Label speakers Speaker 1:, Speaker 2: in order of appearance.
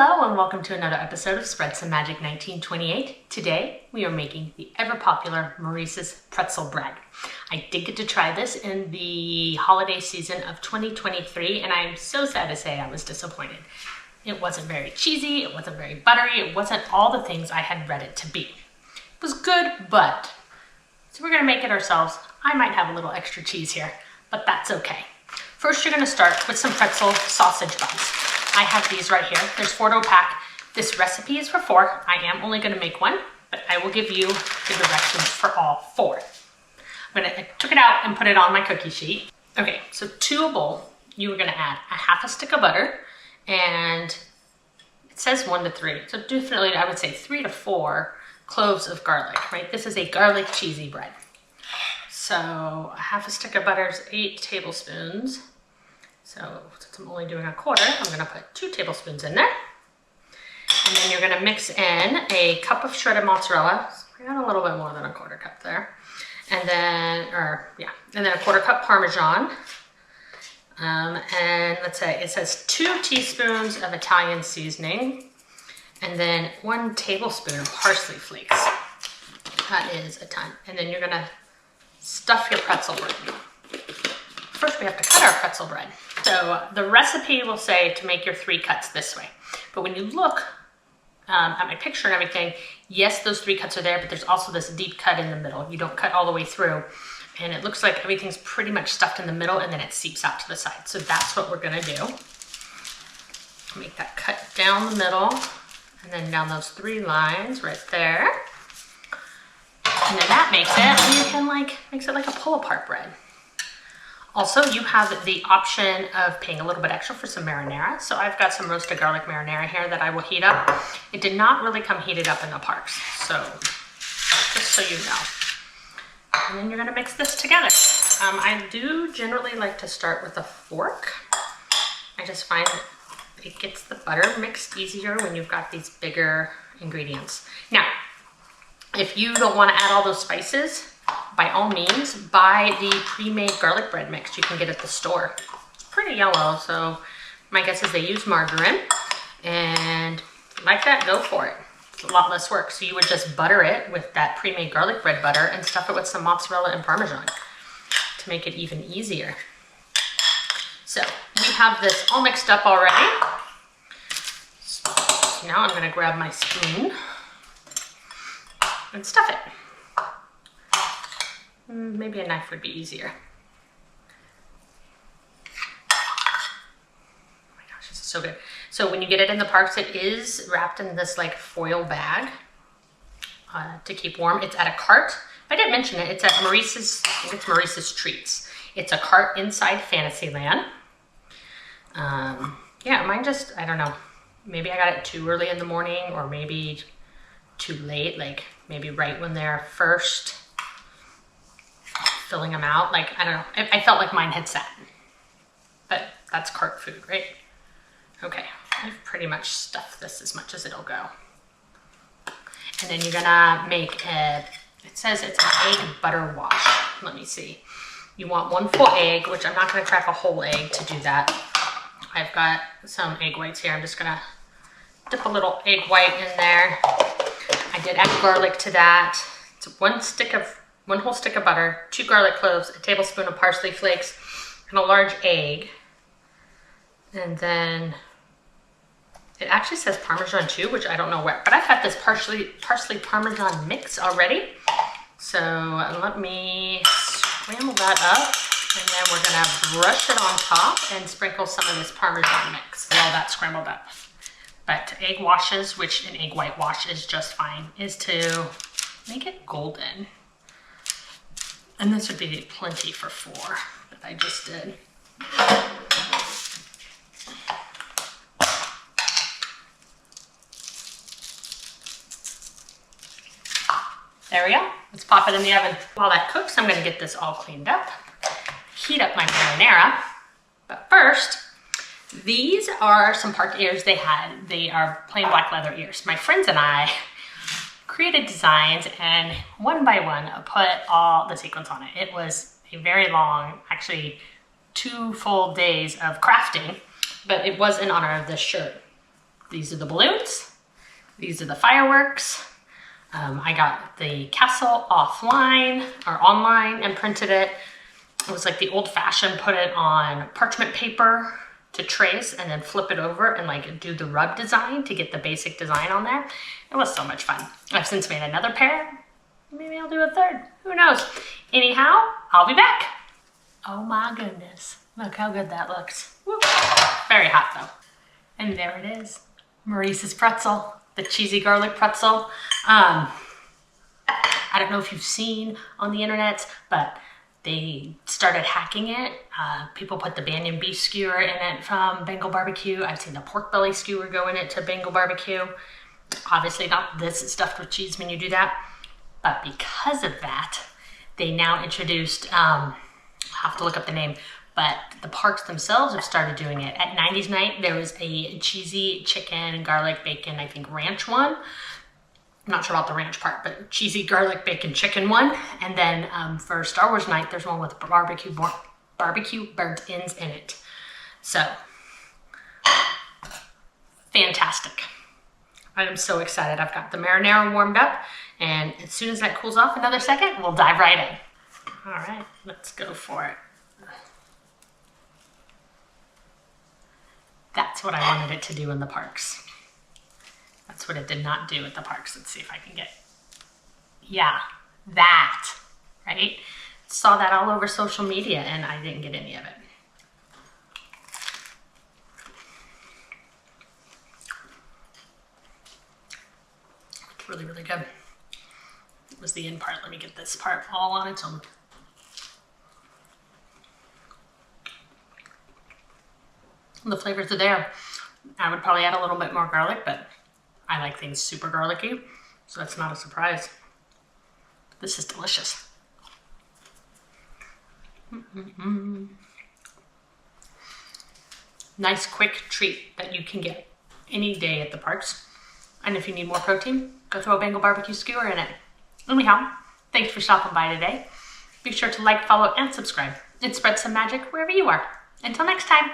Speaker 1: Hello and welcome to another episode of Spread Some Magic 1928. Today we are making the ever popular Maurice's pretzel bread. I did get to try this in the holiday season of 2023 and I'm so sad to say I was disappointed. It wasn't very cheesy, it wasn't very buttery, it wasn't all the things I had read it to be. It was good, but so we're gonna make it ourselves. I might have a little extra cheese here, but that's okay. First you're gonna start with some pretzel sausage buns. I have these right here. There's 4 to a pack. This recipe is for 4. I am only going to make one, but I will give you the directions for all 4. I took it out and put it on my cookie sheet. Okay, so to a bowl, you are going to add a half a stick of butter, and it says 1 to 3. So definitely, I would say 3 to 4 cloves of garlic, right? This is a garlic cheesy bread. So a half a stick of butter is 8 tablespoons. So since I'm only doing a quarter, I'm gonna put 2 tablespoons in there. And then you're gonna mix in a cup of shredded mozzarella. So I got a little bit more than a quarter cup there. And then, and then a quarter cup Parmesan. And let's say it says 2 teaspoons of Italian seasoning. And then 1 tablespoon of parsley flakes. That is a ton. And then you're gonna stuff your pretzel bread. First we have to cut our pretzel bread. So the recipe will say to make your 3 cuts this way. But when you look at my picture and everything, yes, those 3 cuts are there, but there's also this deep cut in the middle. You don't cut all the way through. And it looks like everything's pretty much stuffed in the middle and then it seeps out to the side. So that's what we're gonna do. Make that cut down the middle and then down those 3 lines right there. And then that makes it, you can makes it like a pull apart bread. Also, you have the option of paying a little bit extra for some marinara. So I've got some roasted garlic marinara here that I will heat up. It did not really come heated up in the parks, so just so you know. And then you're gonna mix this together. I do generally like to start with a fork. I just find that it gets the butter mixed easier when you've got these bigger ingredients. Now, if you don't wanna add all those spices, by all means, buy the pre-made garlic bread mix you can get at the store. It's pretty yellow, so my guess is they use margarine. And if you like that, go for it. It's a lot less work. So you would just butter it with that pre-made garlic bread butter and stuff it with some mozzarella and Parmesan to make it even easier. So we have this all mixed up already. So now I'm gonna grab my spoon and stuff it. Maybe a knife would be easier. Oh my gosh, this is so good. So when you get it in the parks, it is wrapped in this like foil bag to keep warm. It's at a cart. I didn't mention it. It's at Maurice's, I think it's Maurice's Treats. It's a cart inside Fantasyland. Yeah, mine just, I don't know. Maybe I got it too early in the morning or maybe too late, like maybe right when they're first filling them out. Like, I don't know. I felt like mine had sat. But that's cart food, right? Okay, I've pretty much stuffed this as much as it'll go. And then you're gonna make it says it's an egg butter wash. Let me see. You want 1 full egg, which I'm not gonna crack a whole egg to do that. I've got some egg whites here. I'm just gonna dip a little egg white in there. I did add garlic to that. It's 1 whole stick of butter, 2 garlic cloves, a tablespoon of parsley flakes, and a large egg. And then it actually says Parmesan too, which I don't know where, but I've got this parsley Parmesan mix already. So let me scramble that up, and then we're gonna brush it on top and sprinkle some of this Parmesan mix while that's scrambled up. But egg washes, which an egg white wash is just fine, is to make it golden. And this would be plenty for 4 that I just did. There we go. Let's pop it in the oven. While that cooks, I'm gonna get this all cleaned up, heat up my marinara. But first, these are some park ears they had. They are plain black leather ears. My friends and I created designs and one by one put all the sequins on it. It was a very long, actually 2 full days of crafting, but it was in honor of this shirt. These are the balloons. These are the fireworks. I got the castle offline or online and printed it. It was like the old fashioned, put it on parchment paper to trace and then flip it over and like do the rub design to get the basic design on there. It was so much fun. I've since made another pair. Maybe I'll do a third, who knows? Anyhow, I'll be back. Oh my goodness, look how good that looks. Woo. Very hot though. And there it is, Maurice's pretzel, the cheesy garlic pretzel. I don't know if you've seen on the internet, but they started hacking it. People put the Banyan beef skewer in it from Bengal barbecue. I've seen the pork belly skewer go in it to Bengal barbecue. Obviously not this is stuffed with cheese when you do that. But because of that, they now introduced, I'll have to look up the name, but the parks themselves have started doing it. At 90s night, there was a cheesy chicken, garlic, bacon, I think ranch one. I'm not sure about the ranch part, but cheesy garlic, bacon, chicken one. And then for Star Wars night, there's one with barbecue burnt ends in it. So, fantastic. I am so excited. I've got the marinara warmed up, and as soon as that cools off another second, we'll dive right in. All right, let's go for it. That's what I wanted it to do in the parks. That's what it did not do at the parks. Let's see if I can get, yeah, that, right? Saw that all over social media and I didn't get any of it. It's really, really good. It was the end part. Let me get this part all on its own. The flavors are there. I would probably add a little bit more garlic, but I like things super garlicky, so that's not a surprise. This is delicious. Nice quick treat that you can get any day at the parks. And if you need more protein, go throw a Bengal barbecue skewer in it. Anyhow, thanks for stopping by today. Be sure to like, follow, and subscribe. And spread some magic wherever you are. Until next time.